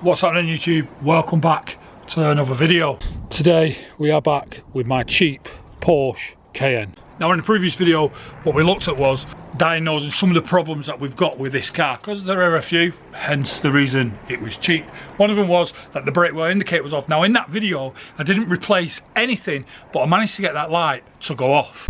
What's happening YouTube? Welcome back to another video. Today we are back with my cheap Porsche Cayenne. Now in the previous video what we looked at was diagnosing some of the problems that we've got with this car, because there are a few, hence the reason it was cheap. One of them was that the brake wheel indicator was off. Now in that video I didn't replace anything, but I managed to get that light to go off.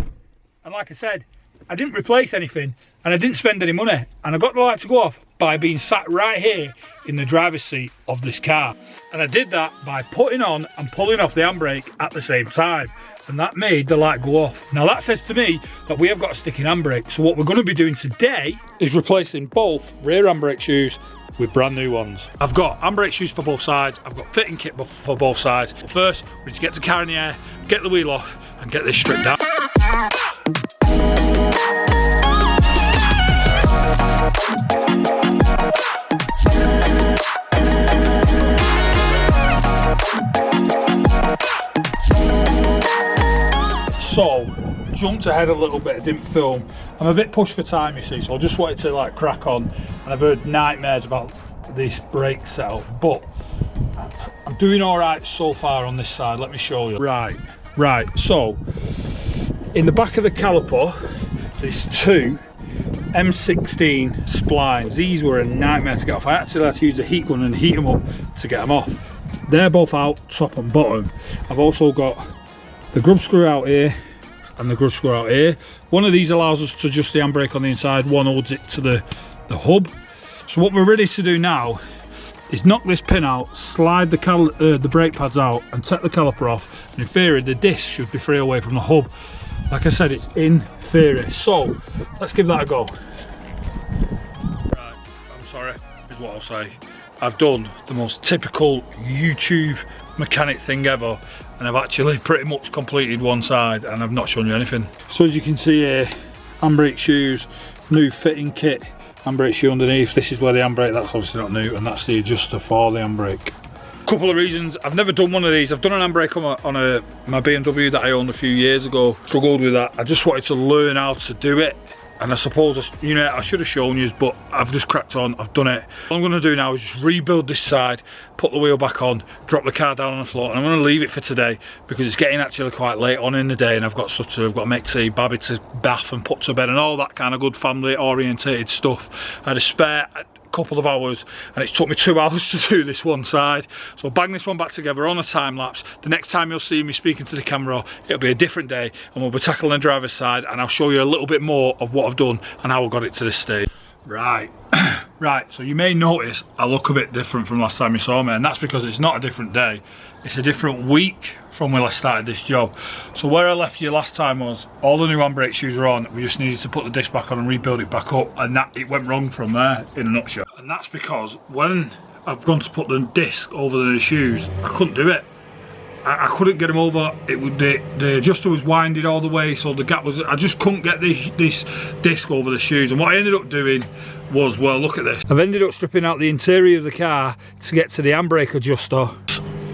And like I said, I didn't replace anything and I didn't spend any money, and I got the light to go off by being sat right here in the driver's seat of this car. And I did that by putting on and pulling off the handbrake at the same time, and that made the light go off. Now that says to me that we have got a sticking handbrake, so what we're going to be doing today is replacing both rear handbrake shoes with brand new ones. I've got handbrake shoes for both sides, I've got fitting kit for both sides. But first we need to get the car in the air, get the wheel off and get this stripped down. So, jumped ahead a little bit, I didn't film. I'm a bit pushed for time, you see, so I just wanted to like crack on. And I've heard nightmares about this brake setup, but I'm doing all right so far on this side. Let me show you. Right, so in the back of the caliper, there's two M16 splines. These were a nightmare to get off. I actually had to use a heat gun and heat them up to get them off. They're both out, top and bottom. I've also got the grub screw out here and the grub screw out here. One of these allows us to adjust the handbrake on the inside, one holds it to the hub. So what we're ready to do now is knock this pin out, slide the brake pads out and take the caliper off, and in theory the disc should be free away from the hub. Like I said, it's in theory, so let's give that a go. Right, I'm sorry, is what I'll say. I've done the most typical YouTube mechanic thing ever, and I've actually pretty much completed one side and I've not shown you anything. So as you can see here, handbrake shoes, new fitting kit, handbrake shoe underneath. This is where the handbrake, that's obviously not new, and that's the adjuster for the handbrake. Couple of reasons. I've never done one of these. I've done an handbrake on my BMW that I owned a few years ago. Struggled with that. I just wanted to learn how to do it, and I suppose I should have shown you, but I've just cracked on. I've done it. What I'm going to do now is just rebuild this side, put the wheel back on, drop the car down on the floor, and I'm going to leave it for today because it's getting actually quite late on in the day, and I've got stuff to do. I've got to make tea, Babby to bath and put to bed and all that kind of good family orientated stuff. I had a spare couple of hours and it's took me 2 hours to do this one side, so I'll bang this one back together on a time lapse. The next time you'll see me speaking to the camera, it'll be a different day and we'll be tackling the driver's side, and I'll show you a little bit more of what I've done and how I got it to this stage. Right, so you may notice I look a bit different from last time you saw me, and that's because it's not a different day, it's a different week from when I started this job. So where I left you last time was all the new handbrake shoes are on, we just needed to put the disc back on and rebuild it back up, and that it went wrong from there in a nutshell. And that's because when I've gone to put the disc over the shoes, I couldn't do it. I couldn't get them over. The adjuster was winded all the way, so the gap was, I just couldn't get this disc over the shoes. And what I ended up doing was, well, look at this. I've ended up stripping out the interior of the car to get to the handbrake adjuster,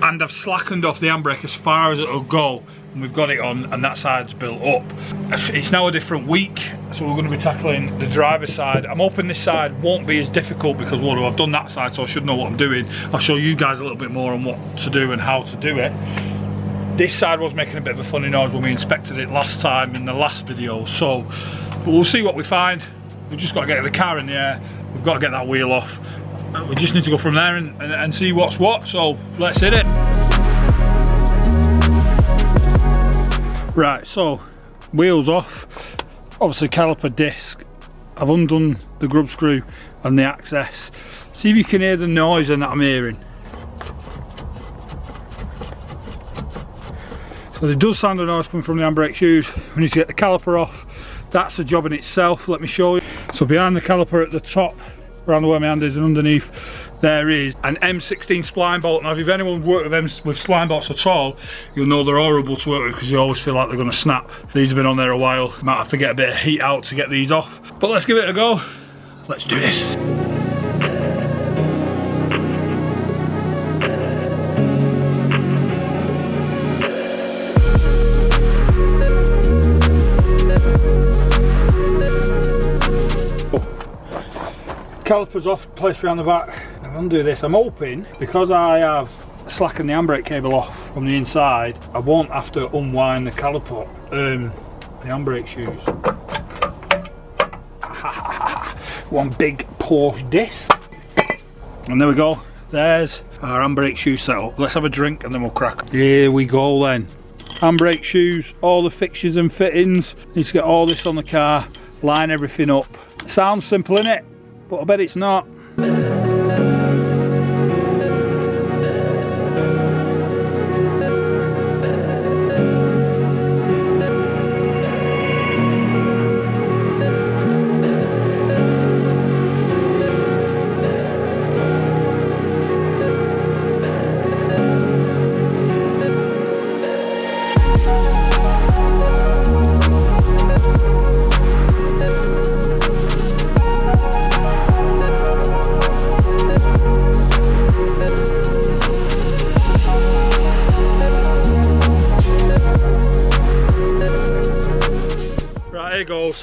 and I've slackened off the handbrake as far as it'll go, and we've got it on, and that side's built up. It's now a different week, so we're going to be tackling the driver's side. I'm hoping this side won't be as difficult because, well, I've done that side, so I should know what I'm doing. I'll show you guys a little bit more on what to do and how to do it. This side was making a bit of a funny noise when we inspected it last time in the last video, so but we'll see what we find. We've just got to get the car in the air, we've got to get that wheel off. We just need to go from there and see what's what, so let's hit it. Right, so wheels off, obviously caliper disc. I've undone the grub screw and the access. See if you can hear the noise that I'm hearing. So there does sound a noise coming from the handbrake shoes. We need to get the caliper off. That's a job in itself, let me show you. So behind the caliper at the top, around the way my hand is, and underneath there is an M16 spline bolt. Now if anyone worked with spline bolts at all, you'll know they're horrible to work with because you always feel like they're going to snap. These have been on there a while, might have to get a bit of heat out to get these off, but let's give it a go. Let's do this. Calipers off, placed around the back. I'm undo this. I'm hoping, because I have slackened the handbrake cable off from the inside, I won't have to unwind the caliper, the handbrake shoes. One big Porsche disc. And there we go. There's our handbrake shoe setup. Let's have a drink and then we'll crack. Here we go then. Handbrake shoes, all the fixtures and fittings. Need to get all this on the car, line everything up. Sounds simple, innit? But I bet it's not.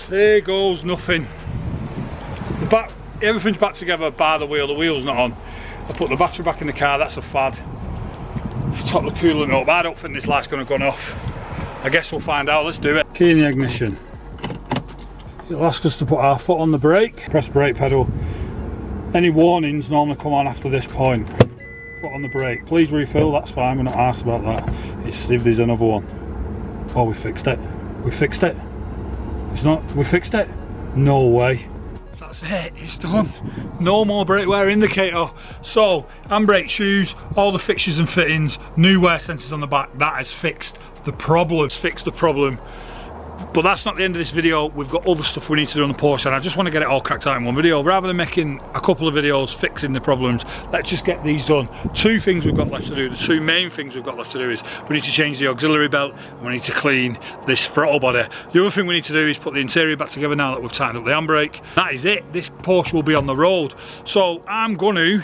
Here goes nothing. Everything's back together bar the wheel's not on. I put the battery back in the car, that's a fad. Top the coolant up, I don't think this light's going to go off. I guess we'll find out, let's do it. Key in the ignition. It'll ask us to put our foot on the brake, press brake pedal. Any warnings normally come on after this point. Foot on the brake, please refill, that's fine, we're not asked about that. It's if there's another one. Oh, we fixed it. We fixed it. It's not, we fixed it? No way. That's it, it's done. No more brake wear indicator. So, handbrake shoes, all the fixtures and fittings, new wear sensors on the back, that has fixed the problem. It's fixed the problem. But that's not the end of this video. We've got other stuff we need to do on the Porsche, and I just want to get it all cracked out in one video. Rather than making a couple of videos fixing the problems, let's just get these done. Two things we've got left to do. The two main things we've got left to do is we need to change the auxiliary belt and we need to clean this throttle body. The other thing we need to do is put the interior back together now that we've tightened up the handbrake. That is it. This Porsche will be on the road. So I'm going to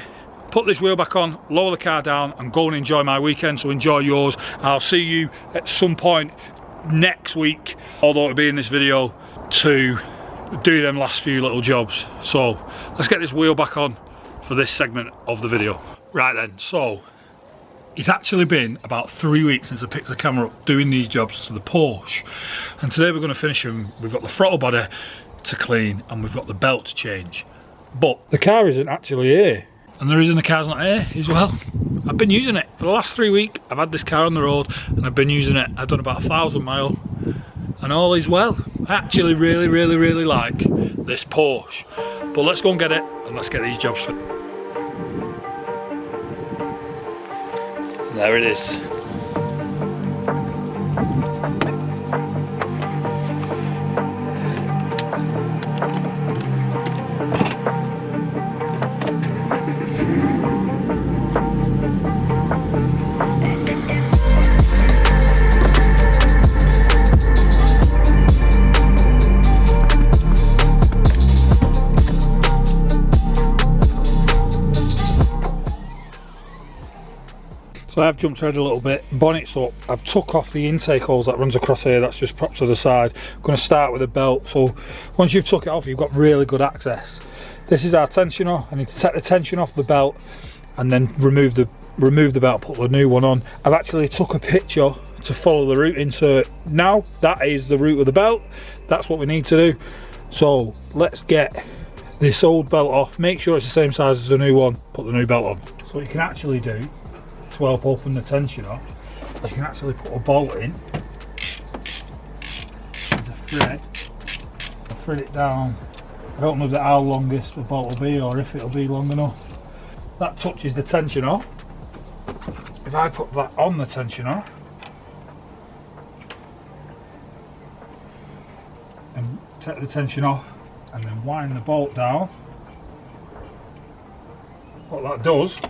put this wheel back on, lower the car down and go and enjoy my weekend. So enjoy yours. I'll see you at some point next week, although it'll be in this video, to do them last few little jobs. So let's get this wheel back on for this segment of the video. Right then, so it's actually been about 3 weeks since I picked the camera up doing these jobs to the Porsche, and today we're going to finish them. We've got the throttle body to clean and we've got the belt to change, but the car isn't actually here, and the reason the car's not here is, well, I've been using it for the last 3 weeks. I've had this car on the road and I've been using it. I've done about 1,000 miles and all is well. I actually really like this Porsche. But let's go and get it and let's get these jobs fit. There it is. So I've jumped ahead a little bit, bonnet's up, I've took off the intake holes that runs across here, that's just propped to the side. I'm going to start with the belt, so once you've took it off you've got really good access. This is our tensioner. I need to take the tension off the belt and then remove the belt, put the new one on. I've actually took a picture to follow the route insert. Now that is the route of the belt, that's what we need to do. So let's get this old belt off, make sure it's the same size as the new one, put the new belt on. So what you can actually do to help open the tensioner, you can actually put a bolt in. There's a thread. I'll thread it down. I don't know how long this bolt will be or if it'll be long enough. That touches the tensioner. If I put that on the tensioner and take the tension off and then wind the bolt down, what that does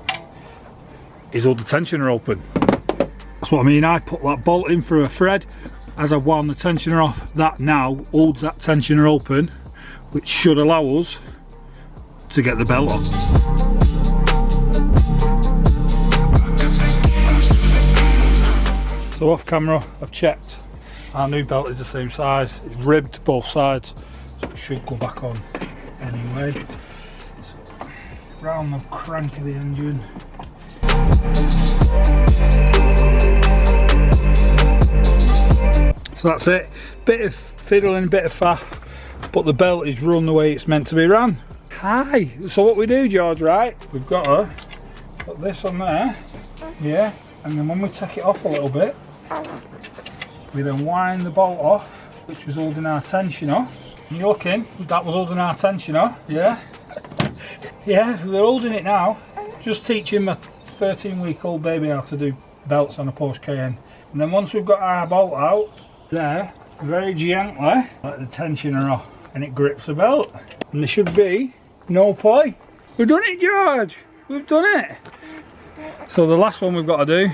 is hold the tensioner open. That's what I mean. I put that bolt in through a thread. As I wound the tensioner off, that now holds that tensioner open, which should allow us to get the belt on. So off camera, I've checked. Our new belt is the same size. It's ribbed both sides, so it should go back on anyway. So round the crank of the engine. So that's it. Bit of fiddling, bit of faff, but the belt is run the way it's meant to be run. Hi. So what we do, George, right? We've got to put this on there, yeah, and then when we take it off a little bit, we then wind the bolt off, which was holding our tension off. And you're looking, that was holding our tension off, yeah. Yeah, we're holding it now. Just teaching my 13-week-old baby how to do belts on a Porsche Cayenne. And then once we've got our bolt out, there, very gently, let the tensioner off, and it grips the belt. And there should be no play. We've done it, George. We've done it. So the last one we've got to do.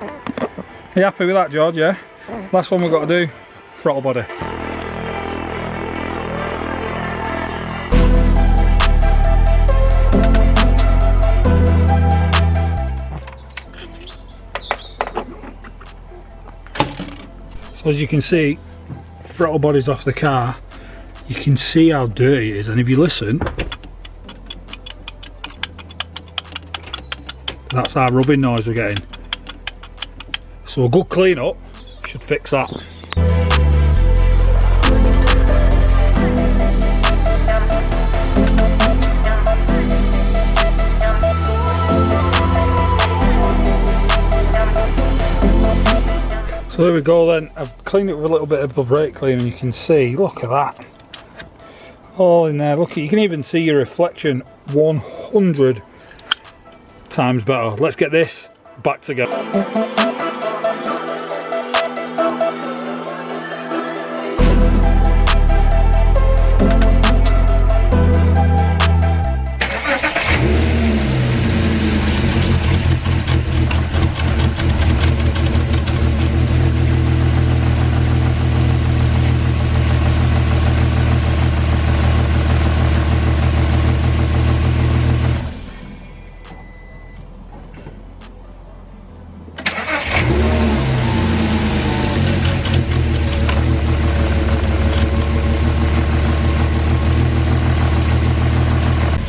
Are you happy with that, George? Yeah. Last one we've got to do. Throttle body. So as you can see, throttle body's off the car. You can see how dirty it is, and if you listen, that's our rubbing noise we're getting. So a good clean up should fix that. So there we go then. I've cleaned it with a little bit of brake cleaner, and you can see, look at that. All in there, look, you can even see your reflection 100 times better. Let's get this back together.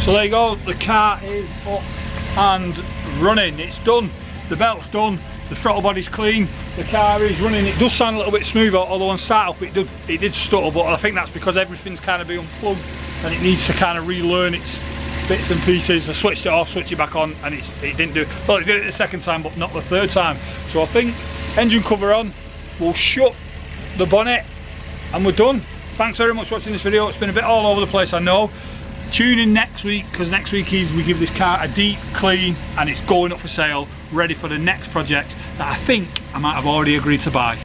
So there you go, the car is up and running. It's done, the belt's done, the throttle body's clean, the car is running. It does sound a little bit smoother, although on start up it did stutter, but I think that's because everything's kind of been unplugged and it needs to kind of relearn its bits and pieces. I switched it off, switched it back on, and it didn't do it. Well, it did it the second time, but not the third time. So I think engine cover on, we'll shut the bonnet and we're done. Thanks very much for watching this video. It's been a bit all over the place, I know. Tune in next week, because next week we give this car a deep clean and it's going up for sale, ready for the next project that I think I might have already agreed to buy.